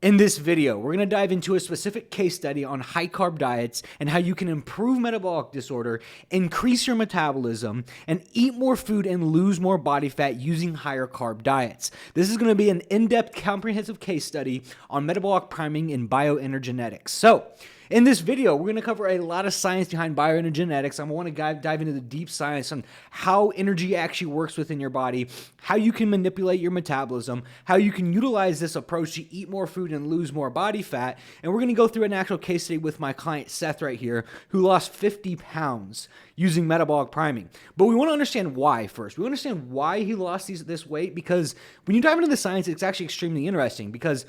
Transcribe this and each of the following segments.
In this video, we're going to dive into a specific case study on high-carb diets and how you can improve metabolic disorder, increase your metabolism, and eat more food and lose more body fat using higher carb diets. This is going to be an in-depth, comprehensive case study on metabolic priming and bioenergetics. So, in this video, we're going to cover a lot of science behind bioenergetics. I want to dive into the deep science on how energy actually works within your body, how you can manipulate your metabolism, how you can utilize this approach to eat more food and lose more body fat. And we're going to go through an actual case study with my client Seth right here, who lost 50 pounds using metabolic priming. But we want to understand why first. We understand why he lost this weight, because when you dive into the science, it's actually extremely interesting, because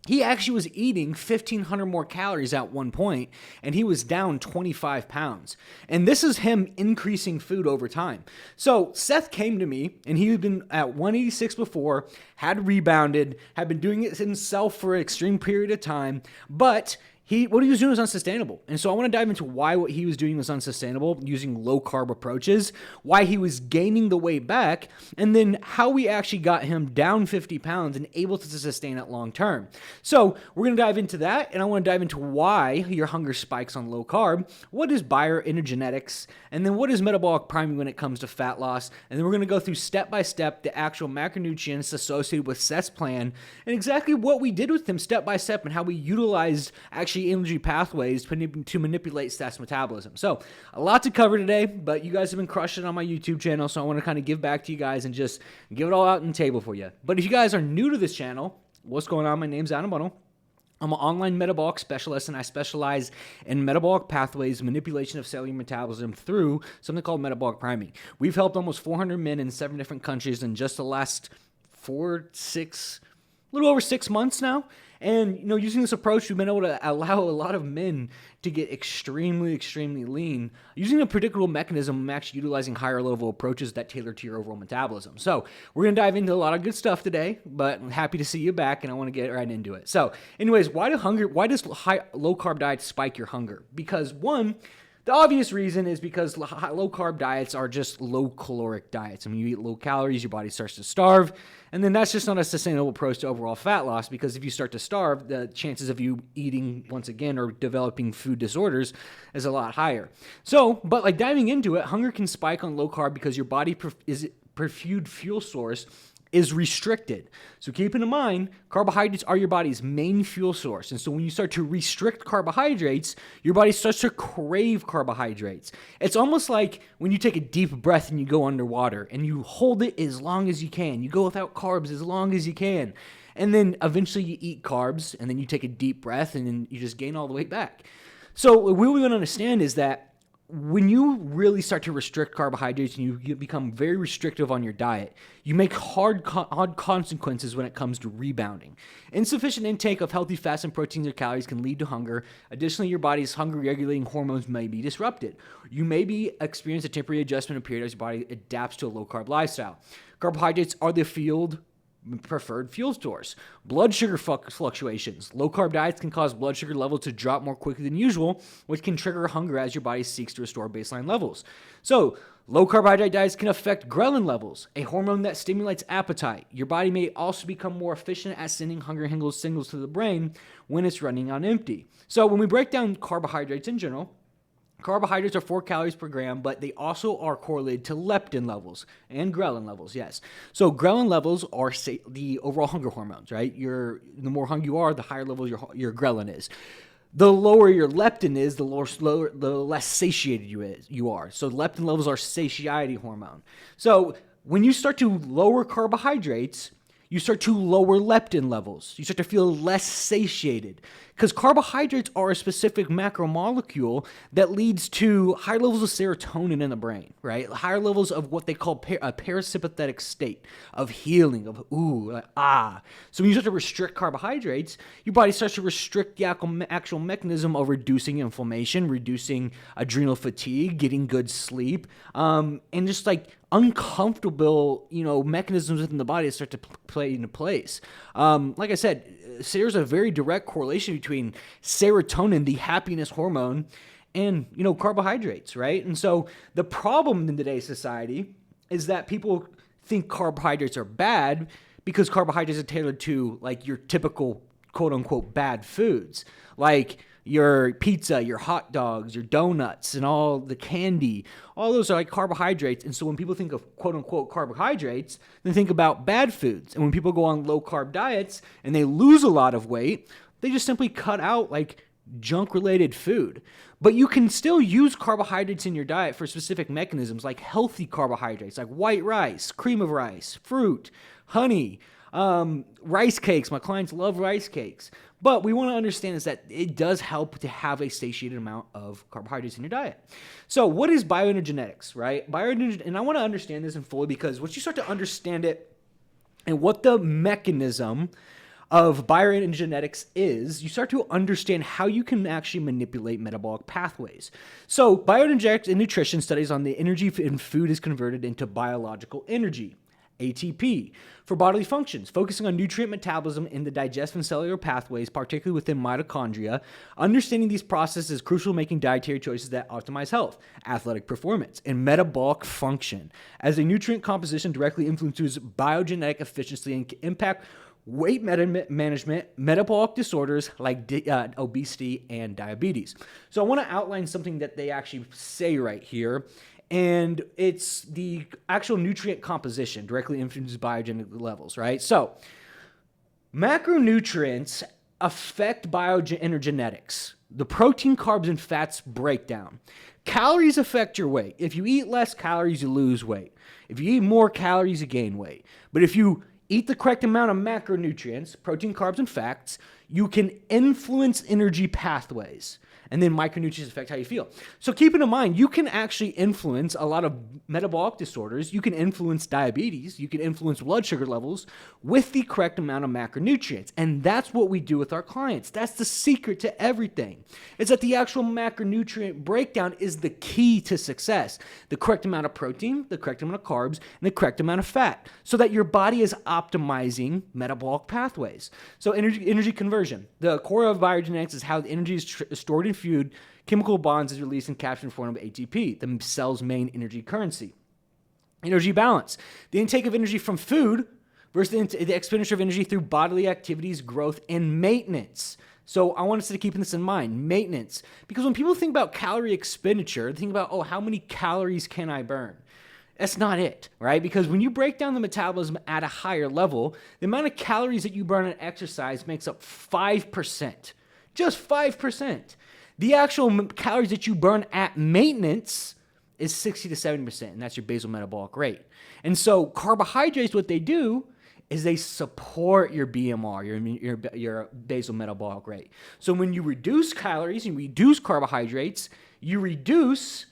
he actually was eating 1,500 more calories at one point, and he was down 25 pounds. And this is him increasing food over time. So Seth came to me, and he had been at 186 before, had rebounded, had been doing it himself for an extreme period of time, but what he was doing was unsustainable. And so I want to dive into why what he was doing was unsustainable using low carb approaches, why he was gaining the weight back, and then how we actually got him down 50 pounds and able to sustain it long term. So we're going to dive into that, and I want to dive into why your hunger spikes on low carb, what is bioenergetics, and then what is metabolic priming when it comes to fat loss. And then we're going to go through step by step the actual macronutrients associated with Seth's plan and exactly what we did with him step by step and how we utilized actually energy pathways to manipulate Seth's metabolism. So a lot to cover today, but you guys have been crushing it on my YouTube channel, so I want to kind of give back to you guys and just give it all out on the table for you. But if you guys are new to this channel, what's going on? My name's Adam Bunnell. I'm an online metabolic specialist, and I specialize in metabolic pathways, manipulation of cellular metabolism through something called metabolic priming. We've helped almost 400 men in 7 different countries in just the last little over 6 months now. And, using this approach, we've been able to allow a lot of men to get extremely, extremely lean using a predictable mechanism. I'm actually utilizing higher level approaches that tailor to your overall metabolism. So we're going to dive into a lot of good stuff today, but I'm happy to see you back, and I want to get right into it. So anyways, why does low carb diets spike your hunger? Because one, the obvious reason is because low-carb diets are just low-caloric diets. I mean, you eat low calories, your body starts to starve, and then that's just not a sustainable approach to overall fat loss, because if you start to starve, the chances of you eating, once again, or developing food disorders is a lot higher. So, but like diving into it, hunger can spike on low-carb because your body perfumed fuel source is restricted. So keep in mind, carbohydrates are your body's main fuel source. And so when you start to restrict carbohydrates, your body starts to crave carbohydrates. It's almost like when you take a deep breath and you go underwater and you hold it as long as you can. You go without carbs as long as you can. And then eventually you eat carbs, and then you take a deep breath, and then you just gain all the way back. So what we want to understand is that when you really start to restrict carbohydrates and you become very restrictive on your diet, you make hard consequences when it comes to rebounding. Insufficient intake of healthy fats and proteins or calories can lead to hunger. Additionally, your body's hunger-regulating hormones may be disrupted. You may experience a temporary adjustment period as your body adapts to a low-carb lifestyle. Carbohydrates are the preferred fuel source. Blood sugar fluctuations. Low-carb diets can cause blood sugar levels to drop more quickly than usual, which can trigger hunger as your body seeks to restore baseline levels. So, low-carbohydrate diets can affect ghrelin levels, a hormone that stimulates appetite. Your body may also become more efficient at sending hunger signals to the brain when it's running on empty. So, when we break down carbohydrates in general, carbohydrates are 4 calories per gram, but they also are correlated to leptin levels and ghrelin levels, yes. So ghrelin levels are the overall hunger hormones, right? The more hungry you are, the higher level your ghrelin is. The lower your leptin is, the less satiated you are. So leptin levels are satiety hormone. So when you start to lower carbohydrates, you start to lower leptin levels. You start to feel less satiated, because carbohydrates are a specific macromolecule that leads to higher levels of serotonin in the brain, right? Higher levels of what they call a parasympathetic state of healing, of So when you start to restrict carbohydrates, your body starts to restrict the actual mechanism of reducing inflammation, reducing adrenal fatigue, getting good sleep, and just like uncomfortable, mechanisms within the body that start to play into place. Like I said, there's a very direct correlation between serotonin, the happiness hormone, and, carbohydrates, right? And so the problem in today's society is that people think carbohydrates are bad because carbohydrates are tailored to like your typical quote unquote bad foods, like your pizza, your hot dogs, your donuts, and all the candy. All those are like carbohydrates. And so when people think of quote unquote carbohydrates, they think about bad foods. And when people go on low carb diets and they lose a lot of weight, they just simply cut out like junk related food. But you can still use carbohydrates in your diet for specific mechanisms, like healthy carbohydrates, like white rice, cream of rice, fruit, honey, rice cakes. My clients love rice cakes. But we want to understand is that it does help to have a satiated amount of carbohydrates in your diet. So what is bioenergetics, right? And I want to understand this in fully, because once you start to understand it and what the mechanism of bioenergetics is, you start to understand how you can actually manipulate metabolic pathways. So bioenergetics and nutrition studies on the energy in food is converted into biological energy, ATP, for bodily functions, focusing on nutrient metabolism in the digestive and cellular pathways, particularly within mitochondria. Understanding these processes is crucial, making dietary choices that optimize health, athletic performance, and metabolic function, as a nutrient composition directly influences biogenetic efficiency and can impact weight management, metabolic disorders like obesity and diabetes. So I want to outline something that they actually say right here, and it's the actual nutrient composition directly influences biogenic levels, right? So macronutrients affect bioenergetics, the protein, carbs, and fats breakdown. Calories affect your weight. If you eat less calories, you lose weight. If you eat more calories, you gain weight. But if you eat the correct amount of macronutrients, protein, carbs, and fats, you can influence energy pathways. And then micronutrients affect how you feel. So keep in mind, you can actually influence a lot of metabolic disorders. You can influence diabetes. You can influence blood sugar levels with the correct amount of macronutrients. And that's what we do with our clients. That's the secret to everything. It's that the actual macronutrient breakdown is the key to success. The correct amount of protein, the correct amount of carbs, and the correct amount of fat, so that your body is optimizing metabolic pathways. So energy conversion. The core of bioenergetics is how the energy is stored in food. Chemical bonds is released and captured in the form of ATP, the cell's main energy currency. Energy balance. The intake of energy from food versus the expenditure of energy through bodily activities, growth, and maintenance. So I want us to keep this in mind, maintenance. Because when people think about calorie expenditure, they think about, how many calories can I burn? That's not it, right? Because when you break down the metabolism at a higher level, the amount of calories that you burn in exercise makes up 5%. Just 5%. The actual calories that you burn at maintenance is 60 to 70%, and that's your basal metabolic rate. And so carbohydrates, what they do is they support your BMR, your basal metabolic rate. So when you reduce calories and reduce carbohydrates, you reduce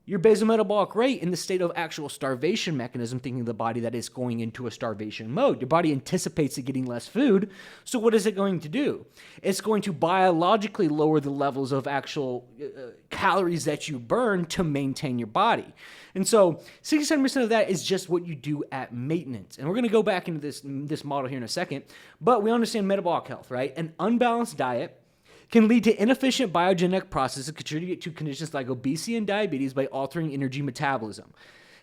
your basal metabolic rate in the state of actual starvation mechanism, thinking of the body that is going into a starvation mode. Your body anticipates it getting less food. So what is it going to do? It's going to biologically lower the levels of actual calories that you burn to maintain your body. And so 67% of that is just what you do at maintenance. And we're going to go back into this model here in a second. But we understand metabolic health, right? An unbalanced diet can lead to inefficient biogenic processes that contribute to conditions like obesity and diabetes by altering energy metabolism.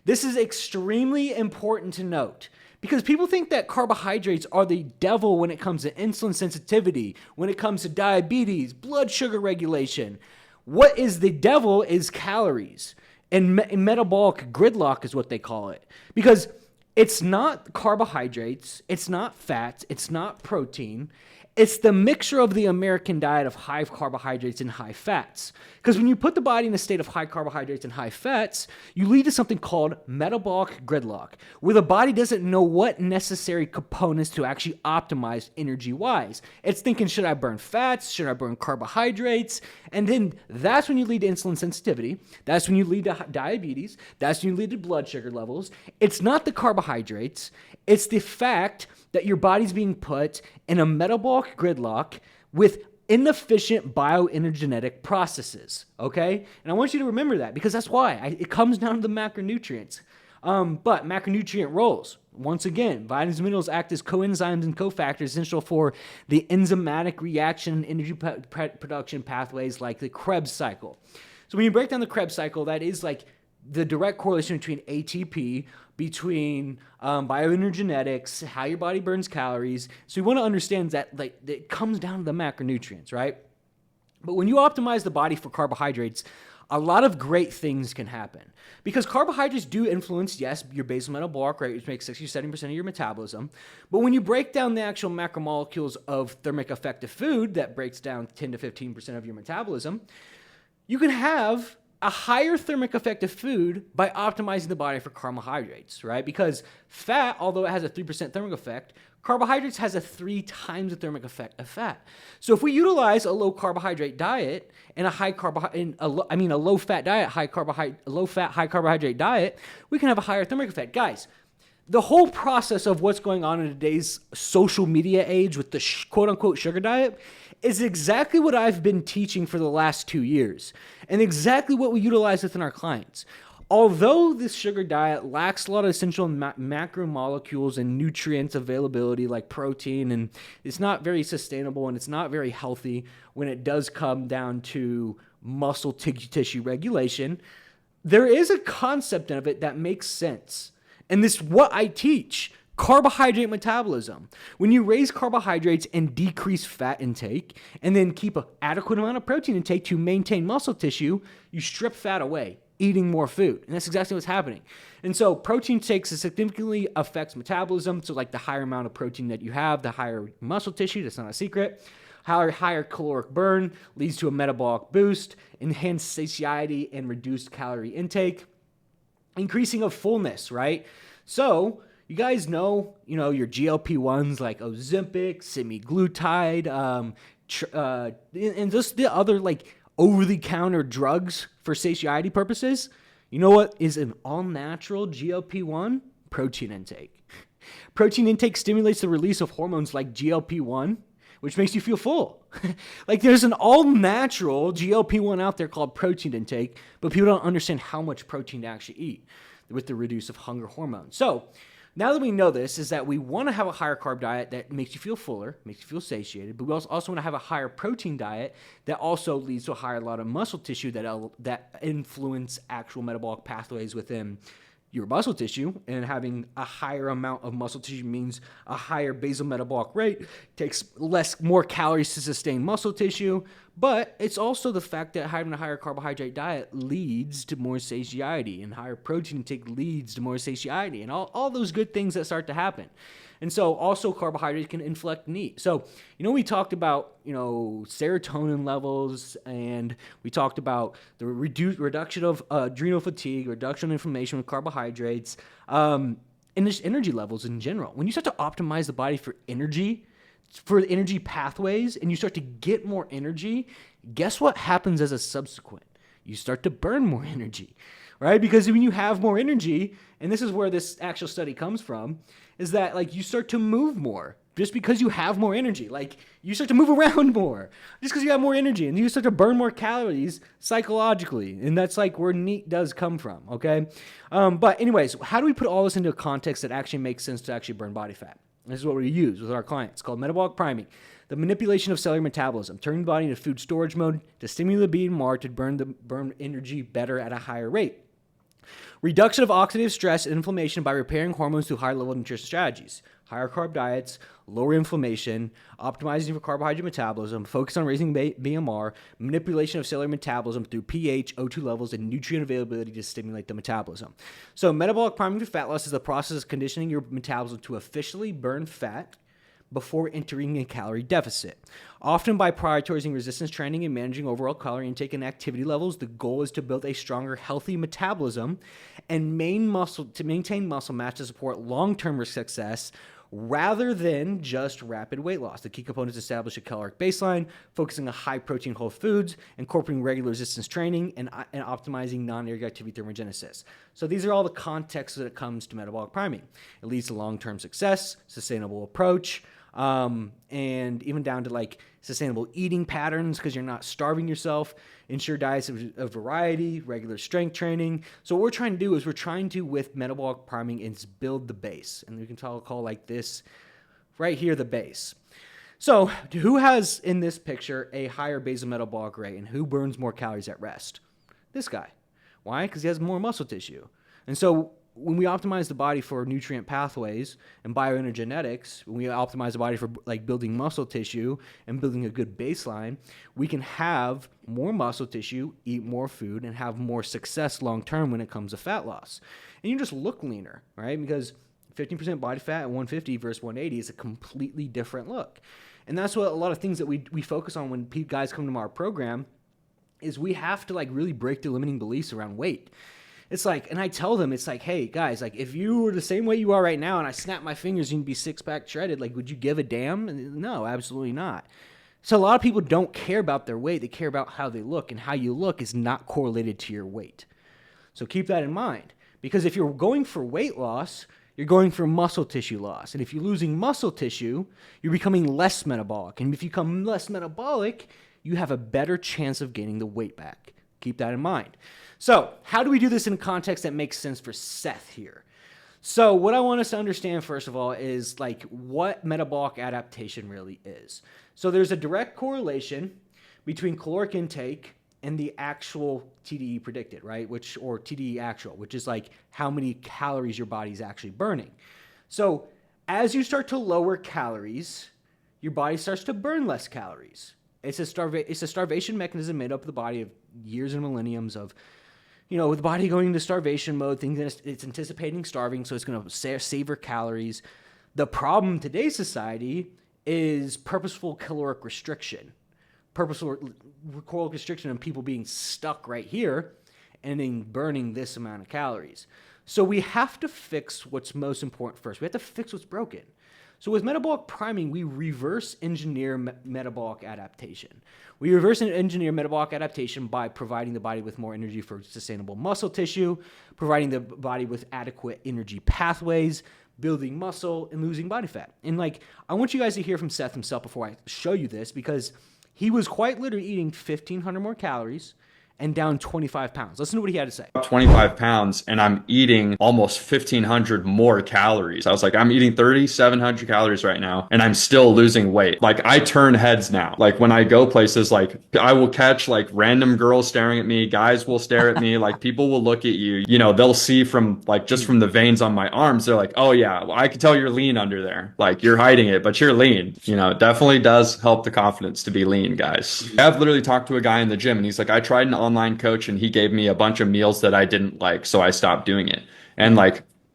This is extremely important to note, because people think that carbohydrates are the devil when it comes to insulin sensitivity, when it comes to diabetes, blood sugar regulation. What is the devil is calories, and metabolic gridlock is what they call it, because it's not carbohydrates, it's not fats, it's not protein. It's the mixture of the American diet of high carbohydrates and high fats. Because when you put the body in a state of high carbohydrates and high fats, you lead to something called metabolic gridlock, where the body doesn't know what necessary components to actually optimize energy-wise. It's thinking, should I burn fats? Should I burn carbohydrates? And then that's when you lead to insulin sensitivity. That's when you lead to diabetes. That's when you lead to blood sugar levels. It's not the carbohydrates. It's the fact that your body's being put in a metabolic gridlock with inefficient bioenergetic processes, okay? And I want you to remember that, because that's why. It comes down to the macronutrients. But macronutrient roles, once again, vitamins and minerals act as coenzymes and cofactors essential for the enzymatic reaction and energy production pathways like the Krebs cycle. So when you break down the Krebs cycle, that is like the direct correlation between ATP, between bioenergetics, how your body burns calories. So we want to understand that like it comes down to the macronutrients, right? But when you optimize the body for carbohydrates, a lot of great things can happen. Because carbohydrates do influence, yes, your basal metabolic rate, which makes 60-70% of your metabolism. But when you break down the actual macromolecules of thermic effective food, that breaks down 10 to 15% of your metabolism, you can have a higher thermic effective food by optimizing the body for carbohydrates, right? Because fat, although it has a 3% thermic effect, carbohydrates has a 3 times the thermic effect of fat. So if we utilize a low carbohydrate diet and a low fat diet, low fat, high carbohydrate diet, we can have a higher thermic effect. Guys, the whole process of what's going on in today's social media age with the quote unquote sugar diet is exactly what I've been teaching for the last 2 years and exactly what we utilize within our clients. Although this sugar diet lacks a lot of essential macromolecules and nutrients availability like protein, and it's not very sustainable and it's not very healthy when it does come down to muscle tissue regulation, there is a concept of it that makes sense. And this is what I teach. Carbohydrate metabolism. When you raise carbohydrates and decrease fat intake, and then keep an adequate amount of protein intake to maintain muscle tissue, you strip fat away, eating more food. And that's exactly what's happening. And so protein intake significantly affects metabolism. So like the higher amount of protein that you have, the higher muscle tissue, that's not a secret. Higher caloric burn leads to a metabolic boost, enhanced satiety, and reduced calorie intake. Increasing of fullness, right? So you guys know, your GLP-1s like Ozempic, semaglutide, and just the other like over-the-counter drugs for satiety purposes. You know what is an all-natural GLP-1? Protein intake. Protein intake stimulates the release of hormones like GLP-1, which makes you feel full. Like there's an all-natural GLP-1 out there called protein intake, but people don't understand how much protein to actually eat with the reduce of hunger hormone. So now that we know this, is that we want to have a higher carb diet that makes you feel fuller, makes you feel satiated, but we also want to have a higher protein diet that also leads to a higher lot of muscle tissue that influence actual metabolic pathways within your muscle tissue. And having a higher amount of muscle tissue means a higher basal metabolic rate, takes more calories to sustain muscle tissue. But it's also the fact that having a higher carbohydrate diet leads to more satiety, and higher protein intake leads to more satiety, and all those good things that start to happen. And so also carbohydrates can inflect NEAT. So, we talked about, serotonin levels, and we talked about the reduction of adrenal fatigue, reduction of inflammation with carbohydrates, and just energy levels in general. When you start to optimize the body for energy pathways, and you start to get more energy, guess what happens as a subsequent? You start to burn more energy, right? Because when you have more energy, and this is where this actual study comes from, is that like you start to move more just because you have more energy. Like you start to move around more just because you have more energy, and you start to burn more calories psychologically. And that's like where NEAT does come from, okay? But anyways, how do we put all this into a context that actually makes sense to actually burn body fat? This is what we use with our clients. It's called metabolic priming, the manipulation of cellular metabolism, turning the body into food storage mode to stimulate the BMR to burn energy better at a higher rate. Reduction of oxidative stress and inflammation by repairing hormones through higher level nutrition strategies. Higher carb diets, lower inflammation, optimizing for carbohydrate metabolism, focus on raising BMR, manipulation of cellular metabolism through pH, O2 levels, and nutrient availability to stimulate the metabolism. So metabolic priming for fat loss is the process of conditioning your metabolism to efficiently burn fat before entering a calorie deficit. Often by prioritizing resistance training and managing overall calorie intake and activity levels, the goal is to build a stronger, healthy metabolism and maintain muscle mass to support long-term success rather than just rapid weight loss. The key components establish a caloric baseline, focusing on high-protein whole foods, incorporating regular resistance training, and optimizing non-aerobic activity thermogenesis. So these are all the contexts that it comes to metabolic priming. It leads to long-term success, sustainable approach, and even down to like sustainable eating patterns because you're not starving yourself, ensure diets of variety, regular strength training. So what we're trying to do is with metabolic priming is build the base. And we can call like this right here the base. So who has in this picture a higher basal metabolic rate and who burns more calories at rest? This guy. Why? Because he has more muscle tissue. And so when we optimize the body for nutrient pathways and bioenergetics, when we optimize the body for like building muscle tissue and building a good baseline, we can have more muscle tissue, eat more food, and have more success long-term when it comes to fat loss. And you just look leaner, right? Because 15% body fat at 150 versus 180 is a completely different look. And that's what a lot of things that we focus on when guys come to our program is we have to like really break the limiting beliefs around weight. It's like, and I tell them, it's like, hey guys, like if you were the same way you are right now and I snap my fingers and you'd be six-pack shredded, like would you give a damn? No, absolutely not. So a lot of people don't care about their weight. They care about how they look, and how you look is not correlated to your weight. So keep that in mind, because if you're going for weight loss, you're going for muscle tissue loss. And if you're losing muscle tissue, you're becoming less metabolic. And if you become less metabolic, you have a better chance of gaining the weight back. Keep that in mind. So how do we do this in a context that makes sense for Seth here? So what I want us to understand, first of all, is like what metabolic adaptation really is. So there's a direct correlation between caloric intake and the actual TDE predicted, right? Or TDE actual, which is like how many calories your body's actually burning. So as you start to lower calories, your body starts to burn less calories. It's a starvation mechanism made up of the body of years and millenniums of, with the body going into starvation mode, thinking it's anticipating starving, so it's going to savor calories. The problem in today's society is purposeful caloric restriction. Purposeful caloric restriction and people being stuck right here and then burning this amount of calories. So we have to fix what's most important first. We have to fix what's broken. So with metabolic priming, we reverse engineer metabolic adaptation. We reverse engineer metabolic adaptation by providing the body with more energy for sustainable muscle tissue, providing the body with adequate energy pathways, building muscle, and losing body fat. And I want you guys to hear from Seth himself before I show you this, because he was quite literally eating 1,500 more calories and down 25 pounds. Listen to what he had to say. 25 pounds and I'm eating almost 1,500 more calories. I was like, I'm eating 3,700 calories right now and I'm still losing weight. Like I turn heads now. Like when I go places, like I will catch like random girls staring at me, guys will stare at me, like people will look at you, they'll see from like just from the veins on my arms. They're like, oh yeah, well, I can tell you're lean under there. Like you're hiding it, but you're lean. It definitely does help the confidence to be lean, guys. I've literally talked to a guy in the gym and he's like, I tried an online coach and he gave me a bunch of meals that I didn't like, so I stopped doing it. And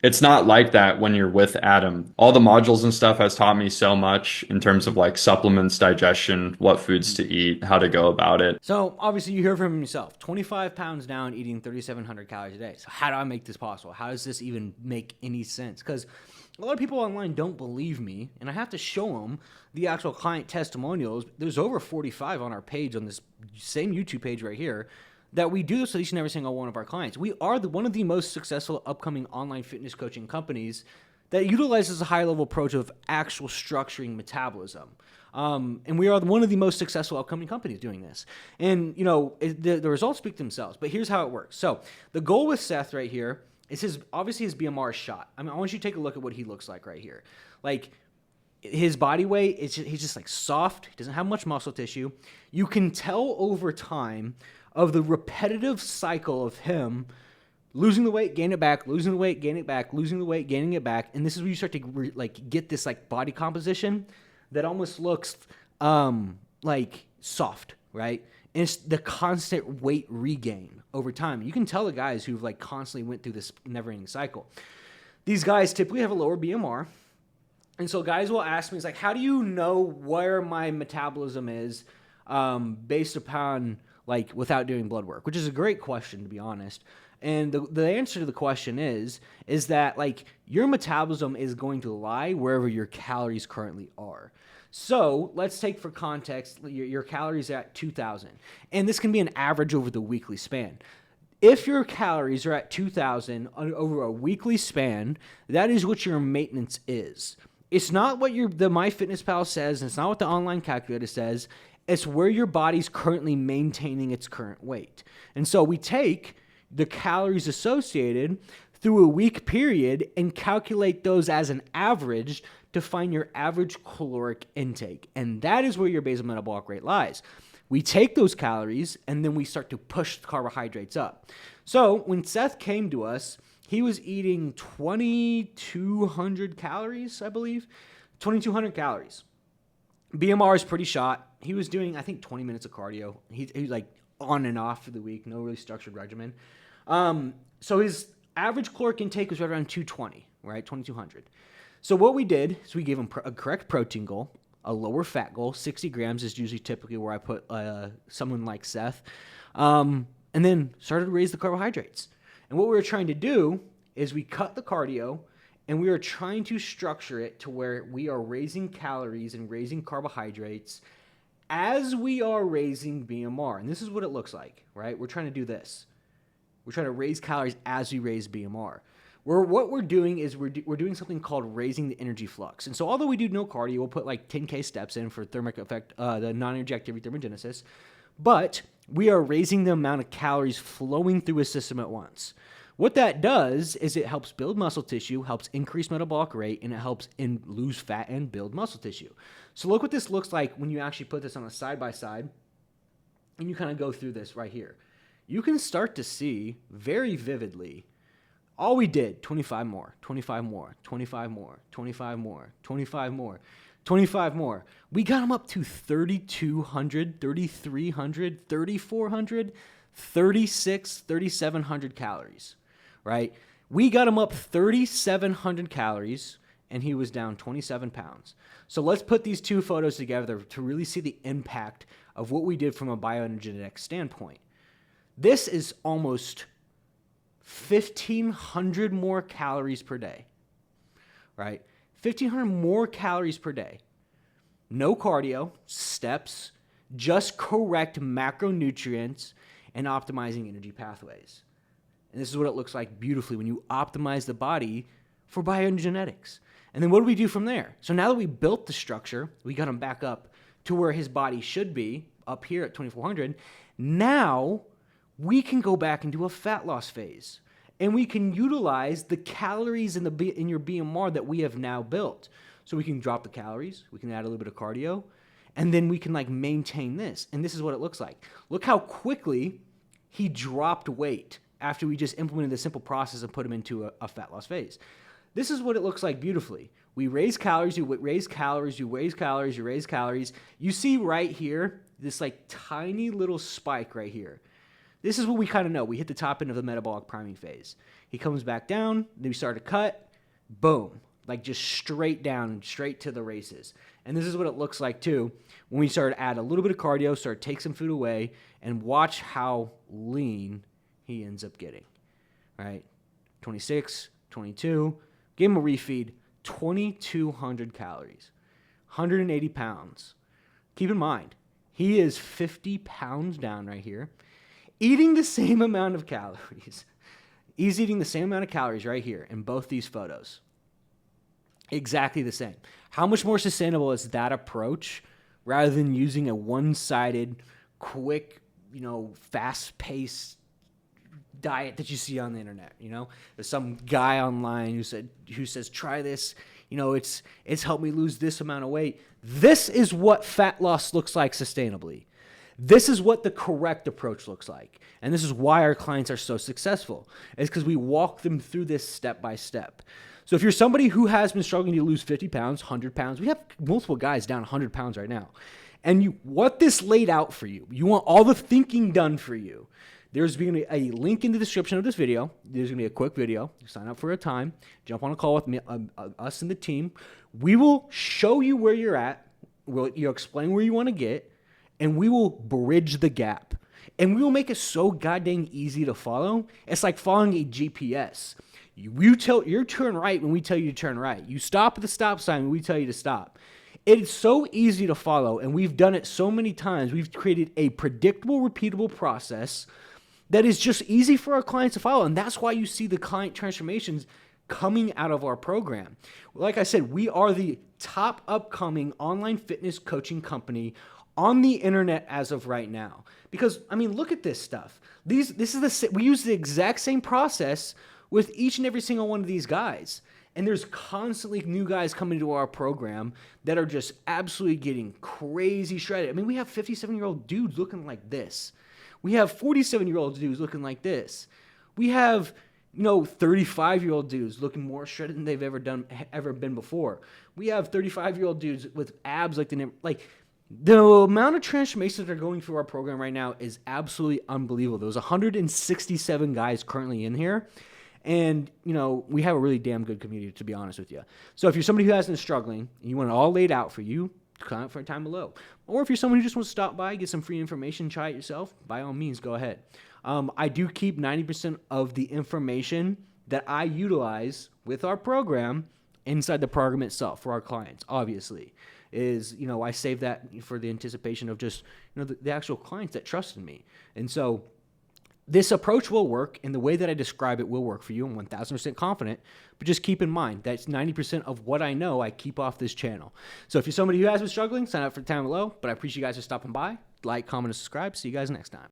it's not like that when you're with Adam. All the modules and stuff has taught me so much in terms of like supplements, digestion, what foods to eat, how to go about it. So obviously you hear from him yourself, 25 pounds down, eating 3,700 calories a day. So how do I make this possible? How does this even make any sense? Because a lot of people online don't believe me, and I have to show them the actual client testimonials. There's over 45 on our page, on this same YouTube page right here, that we do this with each and every single one of our clients. We are one of the most successful upcoming online fitness coaching companies that utilizes a high-level approach of actual structuring metabolism. And we are one of the most successful upcoming companies doing this. And, the results speak themselves. But here's how it works. So the goal with Seth right here is obviously his BMR is shot. I want you to take a look at what he looks like right here. Like, his body weight, he's just like soft. He doesn't have much muscle tissue. You can tell over time of the repetitive cycle of him losing the weight, gaining it back, losing the weight, gaining it back, losing the weight, gaining it back. And this is where you start to get this like body composition that almost looks like soft, right? And it's the constant weight regain over time. You can tell the guys who've constantly went through this never-ending cycle. These guys typically have a lower BMR. And so guys will ask me, it's like, how do you know where my metabolism is based upon without doing blood work? Which is a great question, to be honest. And the answer to the question is that your metabolism is going to lie wherever your calories currently are. So let's take for context, your calories are at 2,000. And this can be an average over the weekly span. If your calories are at 2,000 over a weekly span, that is what your maintenance is. It's not what the MyFitnessPal says, and it's not what the online calculator says. It's where your body's currently maintaining its current weight. And so we take the calories associated through a week period and calculate those as an average to find your average caloric intake. And that is where your basal metabolic rate lies. We take those calories and then we start to push the carbohydrates up. So when Seth came to us, he was eating 2,200 calories, I believe. 2,200 calories. BMR is pretty shot. He was doing, I think, 20 minutes of cardio. He was like on and off for the week, no really structured regimen. So his average caloric intake was right around 220, right? 2,200. So what we did is we gave him a correct protein goal, a lower fat goal. 60 grams is usually typically where I put someone like Seth. And then started to raise the carbohydrates. And what we were trying to do is we cut the cardio and we are trying to structure it to where we are raising calories and raising carbohydrates as we are raising BMR. And this is what it looks like, right? We're trying to do this. We're trying to raise calories as we raise BMR. What we're doing is we're doing something called raising the energy flux. And so although we do no cardio, we'll put like 10K steps in for thermic effect, the non-energy activity thermogenesis, but we are raising the amount of calories flowing through a system at once. What that does is it helps build muscle tissue, helps increase metabolic rate, and it helps lose fat and build muscle tissue. So look what this looks like when you actually put this on a side-by-side, and you kind of go through this right here. You can start to see very vividly, all we did, 25 more, 25 more, 25 more, 25 more, 25 more, 25 more. We got them up to 3,200, 3,300, 3,400, 36, 3,700 calories, right? We got him up 3,700 calories, and he was down 27 pounds. So let's put these two photos together to really see the impact of what we did from a bioenergetic standpoint. This is almost 1,500 more calories per day, right? 1,500 more calories per day. No cardio, steps, just correct macronutrients, and optimizing energy pathways. And this is what it looks like beautifully when you optimize the body for bioenergetics. And then what do we do from there? So now that we built the structure, we got him back up to where his body should be, up here at 2,400. Now we can go back and do a fat loss phase. And we can utilize the calories in your BMR that we have now built. So we can drop the calories, we can add a little bit of cardio, and then we can like maintain this. And this is what it looks like. Look how quickly he dropped weight after we just implemented the simple process and put him into a fat loss phase. This is what it looks like beautifully. We raise calories, you raise calories, you raise calories, you raise calories. You see right here, this like tiny little spike right here. This is what we kind of know. We hit the top end of the metabolic priming phase. He comes back down, then we start to cut, boom, like just straight down, straight to the races. And this is what it looks like too when we start to add a little bit of cardio, start to take some food away, and watch how lean he ends up getting, right? 26, 22, give him a refeed, 2,200 calories, 180 pounds. Keep in mind, he is 50 pounds down right here, eating the same amount of calories. He's eating the same amount of calories right here in both these photos. Exactly the same. How much more sustainable is that approach rather than using a one-sided, quick, fast-paced diet that you see on the internet? There's some guy online who says try this. It's helped me lose this amount of weight. This is what fat loss looks like sustainably. This is what the correct approach looks like. And this is why our clients are so successful. It's because we walk them through this step by step. So if you're somebody who has been struggling to lose 50 pounds, 100 pounds, we have multiple guys down 100 pounds right now. And you want this laid out for you. You want all the thinking done for you. There's going to be a link in the description of this video. There's going to be a quick video. You sign up for a time. Jump on a call with me, us and the team. We will show you where you're at. You'll explain where you want to get. And we will bridge the gap. And we will make it so goddamn easy to follow. It's like following a GPS. You turn right when we tell you to turn right. You stop at the stop sign when we tell you to stop. It's so easy to follow, and we've done it so many times. We've created a predictable, repeatable process that is just easy for our clients to follow, and that's why you see the client transformations coming out of our program. Like I said, we are the top upcoming online fitness coaching company on the internet as of right now. Because, look at this stuff. We use the exact same process with each and every single one of these guys. And there's constantly new guys coming to our program that are just absolutely getting crazy shredded. I mean, we have 57-year-old dudes looking like this. We have 47-year-old dudes looking like this. We have, 35-year-old dudes looking more shredded than they've ever been before. We have 35-year-old dudes with abs the amount of transformations that are going through our program right now is absolutely unbelievable. There's 167 guys currently in here. And, we have a really damn good community, to be honest with you. So if you're somebody who has been struggling and you want it all laid out for you, come out for a time below. Or if you're someone who just wants to stop by, get some free information, try it yourself, by all means, go ahead. I do keep 90% of the information that I utilize with our program inside the program itself for our clients, obviously. I save that for the anticipation of just, the actual clients that trust in me. And so this approach will work, and the way that I describe it will work for you. I'm 1,000% confident, but just keep in mind that's 90% of what I know I keep off this channel. So if you're somebody who has been struggling, sign up for the time below, but I appreciate you guys for stopping by. Like, comment, and subscribe. See you guys next time.